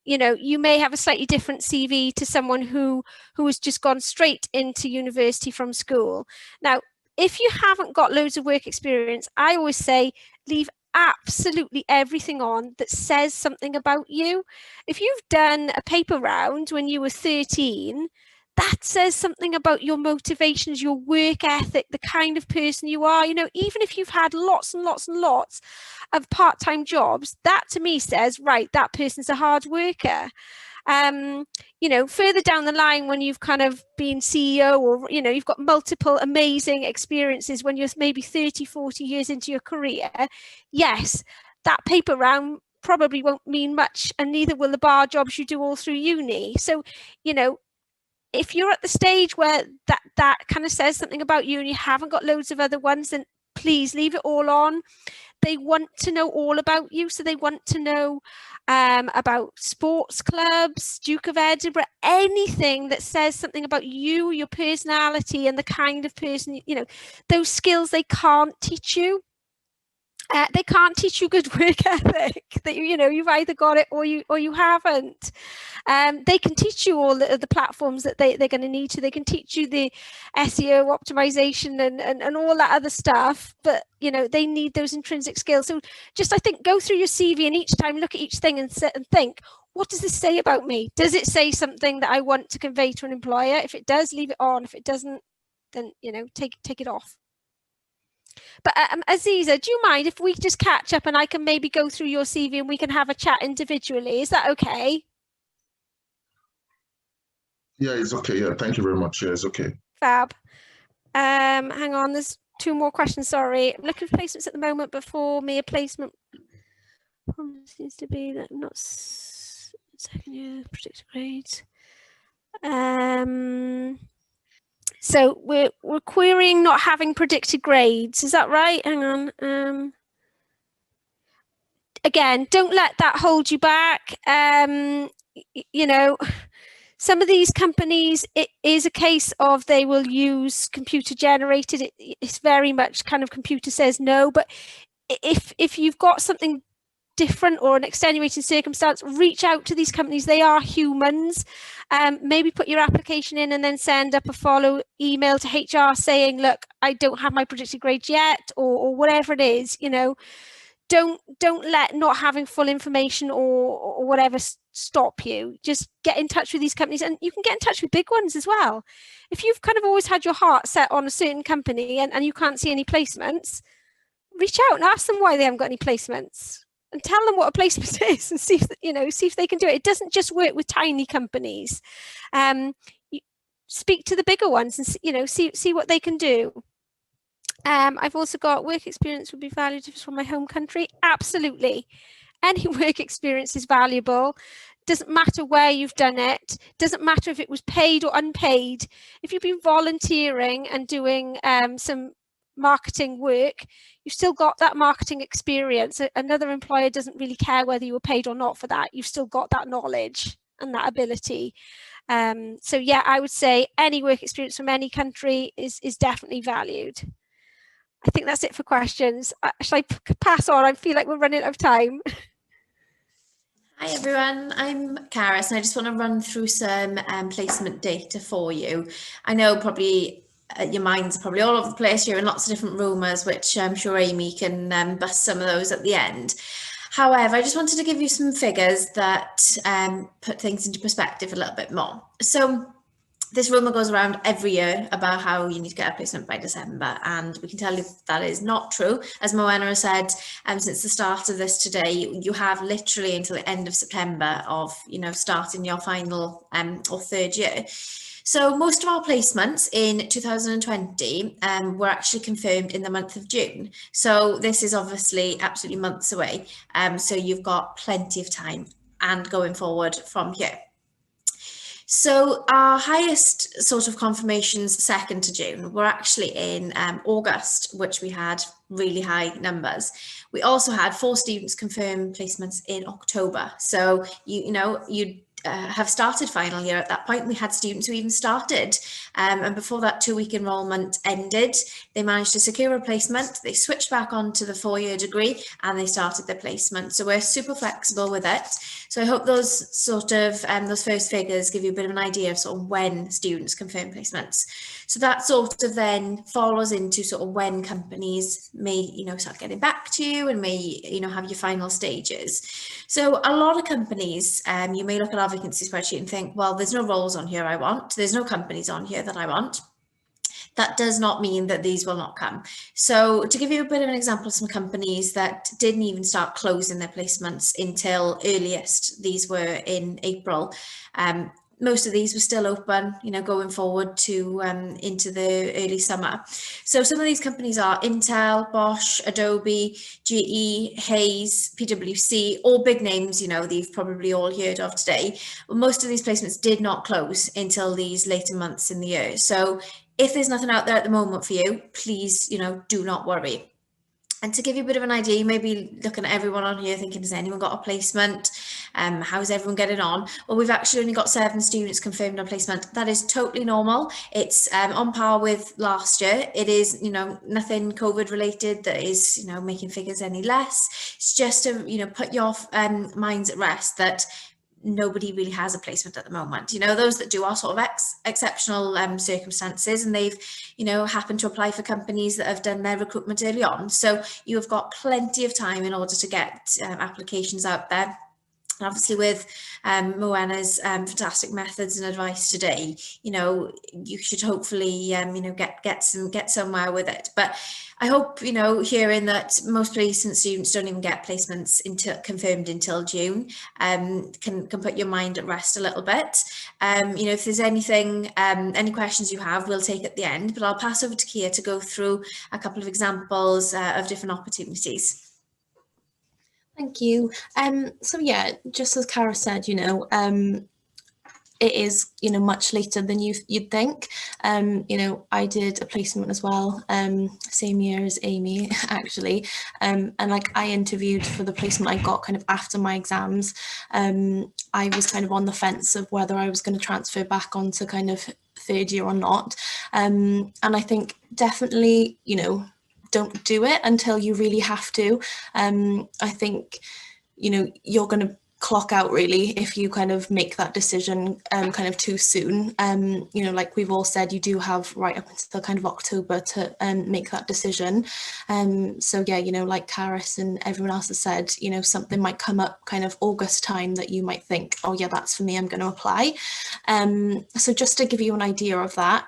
you know, you may have a slightly different CV to someone who has just gone straight into university from school. Now, if you haven't got loads of work experience, I always say leave absolutely everything on that says something about you. If you've done a paper round when you were 13, that says something about your motivations, your work ethic, the kind of person you are. You know, even if you've had lots and lots and lots of part-time jobs, that to me says, right, that person's a hard worker. You know, further down the line, when you've kind of been CEO, or, you know, you've got multiple amazing experiences when you're maybe 30, 40 years into your career, yes, that paper round probably won't mean much, and neither will the bar jobs you do all through uni. So, you know, if you're at the stage where that kind of says something about you and you haven't got loads of other ones, then please leave it all on. They want to know all about you. So they want to know about sports clubs, Duke of Edinburgh, anything that says something about you, your personality, and the kind of person, you know, those skills they can't teach you. They can't teach you good work ethic. That you know, you've either got it or you haven't. They can teach you all the platforms that they're going to need to. They can teach you the SEO optimization and all that other stuff. But you know, they need those intrinsic skills. So just, I think, go through your CV and each time look at each thing and sit and think, what does this say about me? Does it say something that I want to convey to an employer? If it does, leave it on. If it doesn't, then, you know, take it off. But Aziza, do you mind if we just catch up and I can maybe go through your CV and we can have a chat individually? Is that okay? Yeah, it's okay. Yeah, thank you very much. Yeah, it's okay. Fab. Hang on, there's 2 more questions. Sorry, I'm looking for placements at the moment. Before me, a placement seems to be that I'm not second year predicted grades. So we're querying not having predicted grades. Is that right? Hang on. Again, don't let that hold you back. You know, some of these companies, it is a case of they will use computer generated. It's very much kind of computer says no. But if you've got something different or an extenuating circumstance, reach out to these companies. They are humans. Maybe put your application in and then send up a follow email to HR saying, look, I don't have my predicted grades yet, or whatever it is. You know, don't let not having full information or whatever stop you. Just get in touch with these companies, and you can get in touch with big ones as well. If you've kind of always had your heart set on a certain company and you can't see any placements, reach out and ask them why they haven't got any placements. And tell them what a placement is, and see if, you know, see if they can do it. It doesn't just work with tiny companies. You speak to the bigger ones and, you know, see what they can do. I've also got work experience would be valued if it's from my home country. Absolutely, any work experience is valuable. Doesn't matter where you've done it. Doesn't matter if it was paid or unpaid. If you've been volunteering and doing some marketing work, you've still got that marketing experience. Another employer doesn't really care whether you were paid or not for that. You've still got that knowledge and that ability. So yeah, I would say any work experience from any country is definitely valued. I think that's it for questions. Shall I pass on? I feel like we're running out of time. Hi everyone, I'm Caris and I just want to run through some placement data for you. I know probably your minds are probably all over the place. You're in lots of different rumours, which I'm sure Amy can bust some of those at the end. However, I just wanted to give you some figures that put things into perspective a little bit more. So this rumour goes around every year about how you need to get a placement by December, and we can tell you that is not true. As Moana has said, since the start of this today, you have literally until the end of September of, you know, starting your final or third year. So most of our placements in 2020 were actually confirmed in the month of June. So this is obviously absolutely months away. So you've got plenty of time and going forward from here. So our highest sort of confirmations second to June were actually in August, which we had really high numbers. We also had 4 students confirm placements in October. So you know, you'd have started final year at that point. We had students who even started, and before that 2-week enrolment ended, they managed to secure a placement. They switched back onto the 4-year degree and they started their placement. So we're super flexible with it. So I hope those sort of those first figures give you a bit of an idea of sort of when students confirm placements. So that sort of then follows into sort of when companies may, you know, start getting back to you and may, you know, have your final stages. So a lot of companies, you may look at our vacancy spreadsheet and think, well, there's no roles on here I want. There's no companies on here that I want. That does not mean that these will not come. So to give you a bit of an example of some companies that didn't even start closing their placements until earliest, these were in April. Most of these were still open, you know, going forward to into the early summer. So some of these companies are Intel, Bosch, Adobe, GE, Hayes, PwC, all big names, you know, they've probably all heard of today. But most of these placements did not close until these later months in the year. So if there's nothing out there at the moment for you, please, you know, do not worry. And to give you a bit of an idea, you may be looking at everyone on here thinking, has anyone got a placement? How's everyone getting on? Well, we've actually only got 7 students confirmed on placement. That is totally normal. It's on par with last year. It is, you know, nothing COVID related that is, you know, making figures any less. It's just to, you know, put your minds at rest that nobody really has a placement at the moment. You know, those that do are sort of exceptional circumstances, and they've, you know, happened to apply for companies that have done their recruitment early on. So you have got plenty of time in order to get applications out there. And obviously with Moana's fantastic methods and advice today, you know, you should hopefully, you know, get somewhere with it. But I hope, you know, hearing that most placement students don't even get placements confirmed until June, can put your mind at rest a little bit. You know, if there's anything, any questions you have, we'll take at the end, but I'll pass over to Kia to go through a couple of examples of different opportunities. Thank you. So yeah, just as Cara said, you know, it is, you know, much later than you'd think. You know, I did a placement as well, same year as Amy, actually. And like I interviewed for the placement I got kind of after my exams. I was kind of on the fence of whether I was going to transfer back onto kind of third year or not. And I think definitely, you know, don't do it until you really have to. I think, you know, you're going to clock out really if you kind of make that decision kind of too soon. You know, like we've all said, you do have right up until kind of October to make that decision. So yeah, you know, like Caris and everyone else has said, you know, something might come up kind of August time that you might think, oh yeah, that's for me, I'm going to apply. So just to give you an idea of that,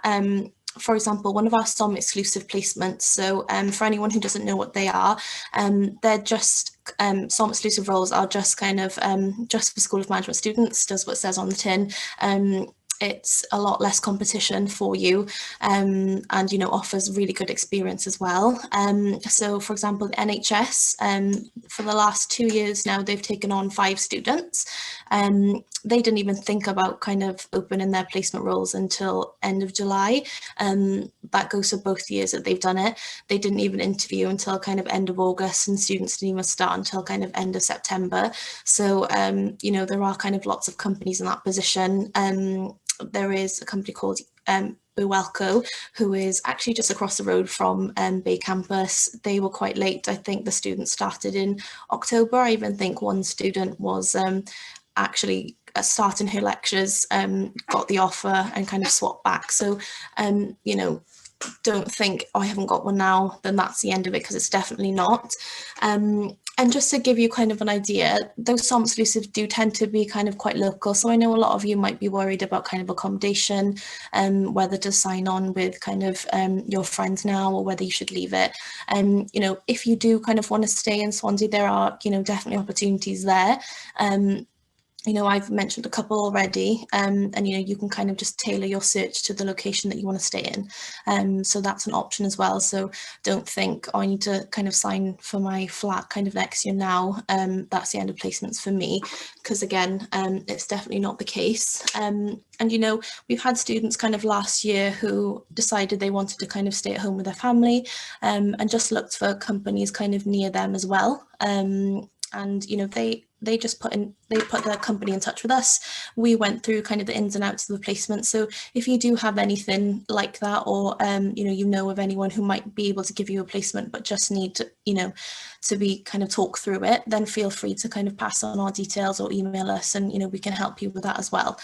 for example, one of our SOM exclusive placements, so for anyone who doesn't know what they are, they're just SOM exclusive roles are just kind of just for School of Management students, does what it says on the tin. It's a lot less competition for you, and you know, offers really good experience as well. So for example, the NHS, for the last 2 years now, they've taken on 5 students. They didn't even think about kind of opening their placement roles until end of July. That goes for both years that they've done it. They didn't even interview until kind of end of August, and students didn't even start until kind of end of September. So you know, there are kind of lots of companies in that position. There is a company called Buwelco, who is actually just across the road from Bay Campus. They were quite late. I think the students started in October. I even think one student was actually starting her lectures, got the offer and kind of swapped back. So, you know, don't think, oh, I haven't got one now, then that's the end of it, because it's definitely not. And just to give you kind of an idea, those SOM exclusives do tend to be kind of quite local. So I know a lot of you might be worried about kind of accommodation, whether to sign on with kind of your friends now or whether you should leave it. You know, if you do kind of want to stay in Swansea, there are, you know, definitely opportunities there. You know, I've mentioned a couple already, and you know, you can kind of just tailor your search to the location that you want to stay in. So that's an option as well. So don't think, oh, I need to kind of sign for my flat kind of next year now. That's the end of placements for me, because again, it's definitely not the case. And you know, we've had students kind of last year who decided they wanted to kind of stay at home with their family, and just looked for companies kind of near them as well. And you know, they put their company in touch with us. We went through kind of the ins and outs of the placement. So if you do have anything like that, or you know of anyone who might be able to give you a placement but just need to, you know, to be kind of talk through it, then feel free to kind of pass on our details or email us, and you know, we can help you with that as well.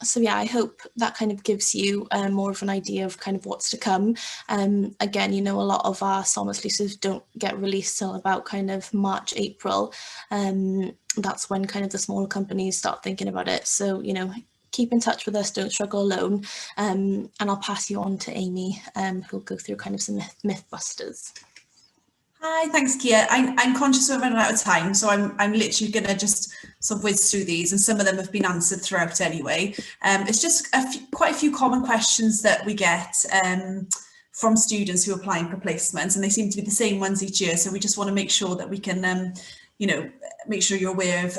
So yeah, I hope that kind of gives you more of an idea of kind of what's to come. Again, you know, a lot of our SOM exclusives don't get released till about kind of March, April. That's when kind of the smaller companies start thinking about it. So, you know, keep in touch with us, don't struggle alone. And I'll pass you on to Amy, who'll go through kind of some myth busters. Hi, thanks, Kia. I'm conscious we're running out of time, so I'm literally going to just sort of whiz through these, and some of them have been answered throughout anyway. It's just quite a few common questions that we get from students who are applying for placements, and they seem to be the same ones each year. So we just want to make sure that we can, you know, make sure you're aware of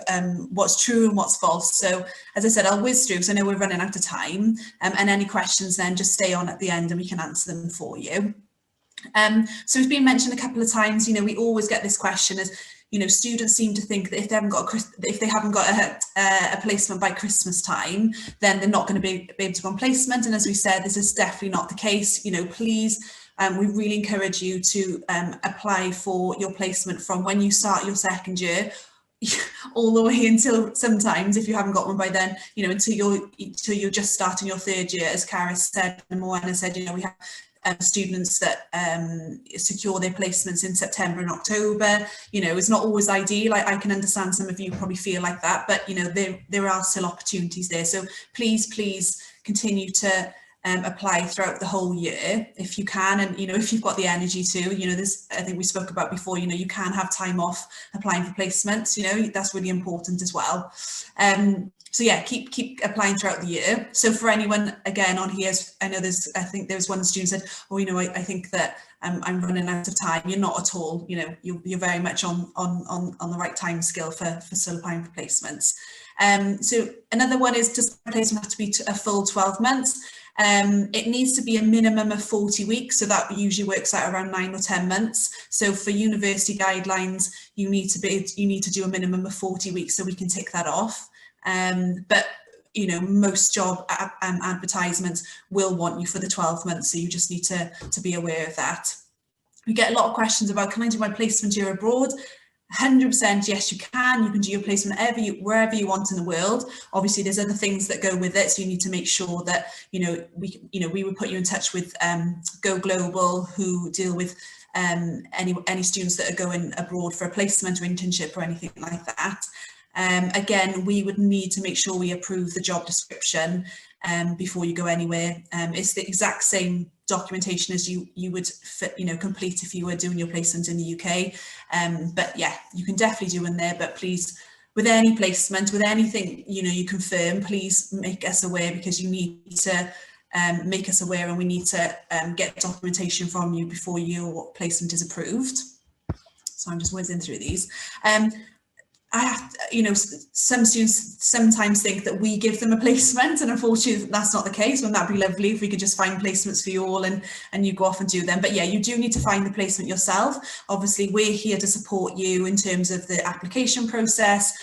what's true and what's false. So as I said, I'll whiz through because I know we're running out of time, and any questions then just stay on at the end and we can answer them for you. So it's been mentioned a couple of times, you know, we always get this question as, you know, students seem to think that if they haven't got a placement by Christmas time, then they're not going to be able to go on placement. And as we said, this is definitely not the case. You know, please, we really encourage you to apply for your placement from when you start your second year all the way until, sometimes if you haven't got one by then, you know, until you're just starting your third year. As Cara said and Moana said, you know, we have students that secure their placements in September and October. You know, it's not always ideal. I can understand some of you probably feel like that, but you know, there are still opportunities there. So please continue to apply throughout the whole year if you can, and you know, if you've got the energy to. You know, this, I think we spoke about before, you know, you can have time off applying for placements, you know, that's really important as well. So yeah, keep applying throughout the year. So for anyone again on here, I know I think there was one student said, oh, you know, I think that I'm running out of time. You're not at all. You know, you're very much on the right time scale for still applying for placements. So another one is, does the placement have to be a full 12 months? It needs to be a minimum of 40 weeks, so that usually works out around 9 or 10 months. So for university guidelines, you need to do a minimum of 40 weeks, so we can tick that off. But you know, most job advertisements will want you for the 12 months, so you just need to be aware of that. We get a lot of questions about, can I do my placement year abroad? 100% yes, you can. You can do your placement wherever you want in the world. Obviously, there's other things that go with it, so you need to make sure that we would put you in touch with Go Global, who deal with any students that are going abroad for a placement or internship or anything like that. Again, we would need to make sure we approve the job description before you go anywhere. It's the exact same documentation as you would complete if you were doing your placement in the UK. But yeah, you can definitely do in there, but please, with any placement, with anything you confirm, please make us aware, because you need to make us aware, and we need to get documentation from you before your placement is approved. So I'm just whizzing through these. Some students sometimes think that we give them a placement, and unfortunately that's not the case. Wouldn't that be lovely if we could just find placements for you all and you go off and do them? But yeah, you do need to find the placement yourself. Obviously, we're here to support you in terms of the application process,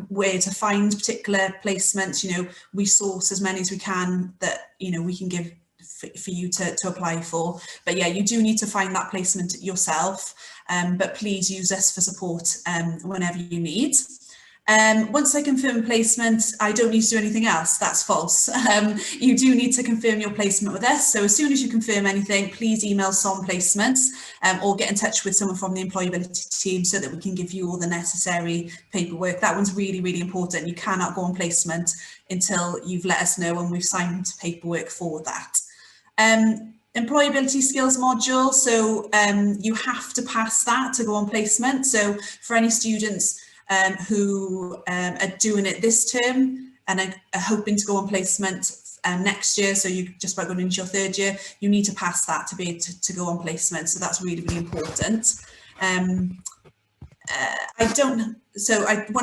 where to find particular placements. We source as many as we can that we can give for you to apply for. But yeah, you do need to find that placement yourself, but please use us for support whenever you need. Once I confirm placement, I don't need to do anything else. That's false. You do need to confirm your placement with us. So as soon as you confirm anything, please email SOM Placements or get in touch with someone from the employability team so that we can give you all the necessary paperwork. That one's really, really important. You cannot go on placement until you've let us know and we've signed paperwork for that. Employability skills module, so you have to pass that to go on placement. So for any students who are doing it this term and are hoping to go on placement next year, so you just about going into your third year, you need to pass that to be able to go on placement. So that's really, really important. One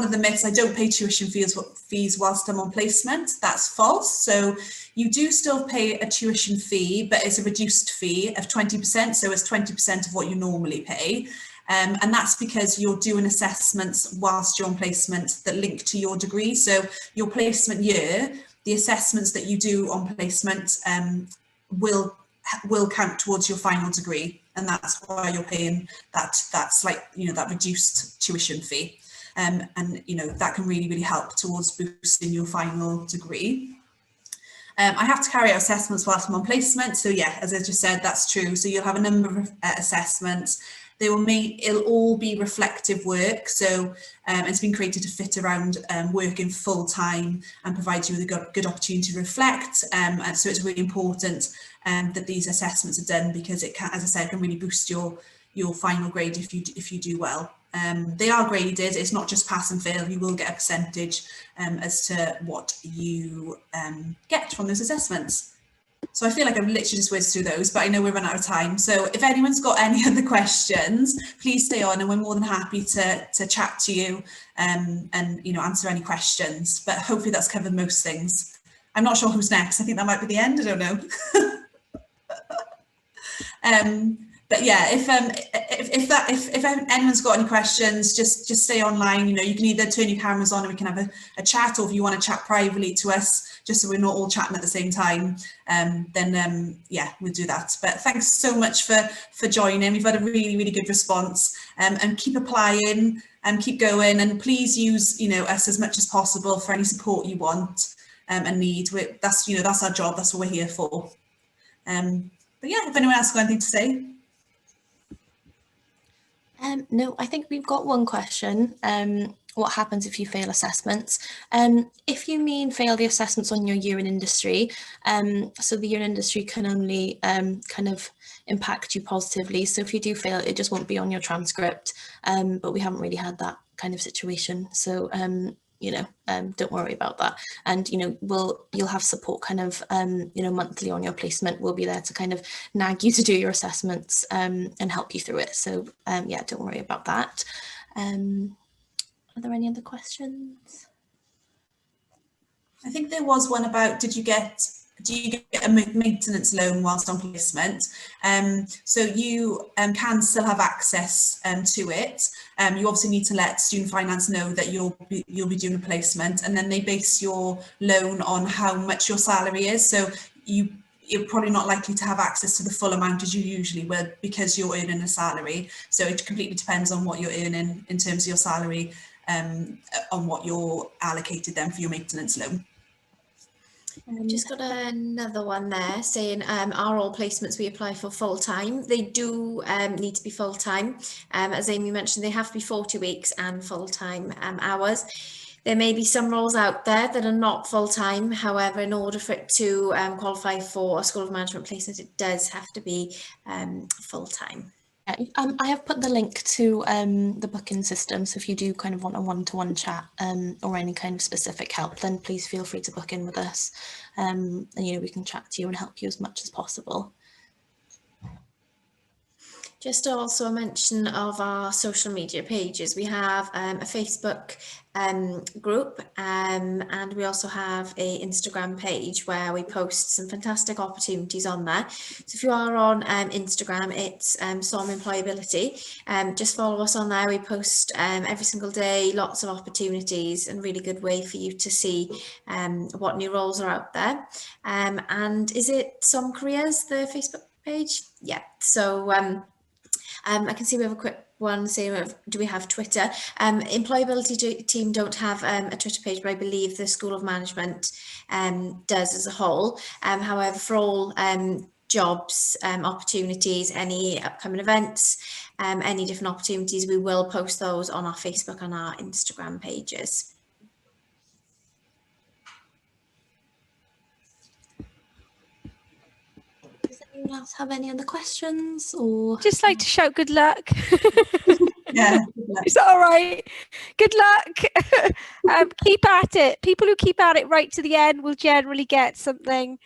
of the myths, I don't pay tuition fees whilst I'm on placement. That's false. So you do still pay a tuition fee, but it's a reduced fee of 20%. So it's 20% of what you normally pay. And that's because you're doing assessments whilst you're on placement that link to your degree. So your placement year, the assessments that you do on placement will count towards your final degree. And that's why you're paying that reduced tuition fee. And that can really, really help towards boosting your final degree. I have to carry out assessments whilst I'm on placement. So yeah, as I just said, that's true. So you'll have a number of assessments. It'll all be reflective work. So it's been created to fit around working full time and provide you with a good opportunity to reflect. And so it's really important that these assessments are done, because it can, as I said, can really boost your final grade if you do well. They are graded. It's not just pass and fail. You will get a percentage as to what you get from those assessments. So I feel like I've literally just whizzed through those, but I know we're running out of time. So if anyone's got any other questions, please stay on, and we're more than happy to chat to you and answer any questions. But hopefully that's covered most things. I'm not sure who's next. I think that might be the end. I don't know. But yeah, if anyone's got any questions, just stay online. You can either turn your cameras on and we can have a chat, or if you want to chat privately to us, just so we're not all chatting at the same time, then yeah, we'll do that. But thanks so much for joining. We've had a really, really good response, and keep applying and keep going, and please use us as much as possible for any support you want and need. That's our job. That's what we're here for. But yeah, if anyone else got anything to say. No, I think we've got one question. What happens if you fail assessments? If you mean fail the assessments on your year in industry, so the year in industry can only kind of impact you positively. So if you do fail, it just won't be on your transcript. But we haven't really had that kind of situation. So don't worry about that. And you'll have support kind of monthly on your placement. We'll be there to kind of nag you to do your assessments and help you through it. So yeah, don't worry about that. Are there any other questions? I think there was one about, do you get a maintenance loan whilst on placement? So you can still have access to it. You obviously need to let student finance know that you'll be doing a placement, and then they base your loan on how much your salary is. So you're probably not likely to have access to the full amount as you usually would, because you're earning a salary. So it completely depends on what you're earning in terms of your salary, on what you're allocated then for your maintenance loan. Just got another one there saying, are all placements we apply for full-time? They do need to be full-time. As Amy mentioned, they have to be 40 weeks and full-time hours. There may be some roles out there that are not full-time. However, in order for it to qualify for a School of Management placement, it does have to be full-time. I have put the link to the booking system, so if you do kind of want a one-to-one chat or any kind of specific help, then please feel free to book in with us, and we can chat to you and help you as much as possible. Just also a mention of our social media pages. We have a Facebook group, and we also have a Instagram page where we post some fantastic opportunities on there. So if you are on Instagram, it's SOM Employability. Just follow us on there. We post every single day, lots of opportunities, and really good way for you to see what new roles are out there. And is it SOM Careers, the Facebook page? Yeah. So I can see we have a quick one saying, do we have Twitter? Employability team don't have a Twitter page, but I believe the School of Management does as a whole. However, for all jobs, opportunities, any upcoming events, any different opportunities, we will post those on our Facebook and our Instagram pages. Does anyone else have any other questions? Or Just like to shout good luck. Yeah. Is that all right? Good luck. Keep at it. People who keep at it right to the end will generally get something.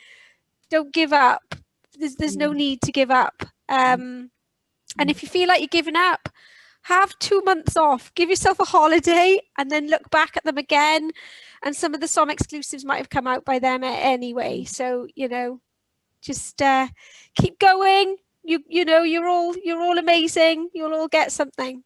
Don't give up. There's no need to give up. And if you feel like you're giving up, have 2 months off. Give yourself a holiday and then look back at them again. And some of the SOM exclusives might have come out by then anyway. So, just keep going. You're all amazing. You'll all get something.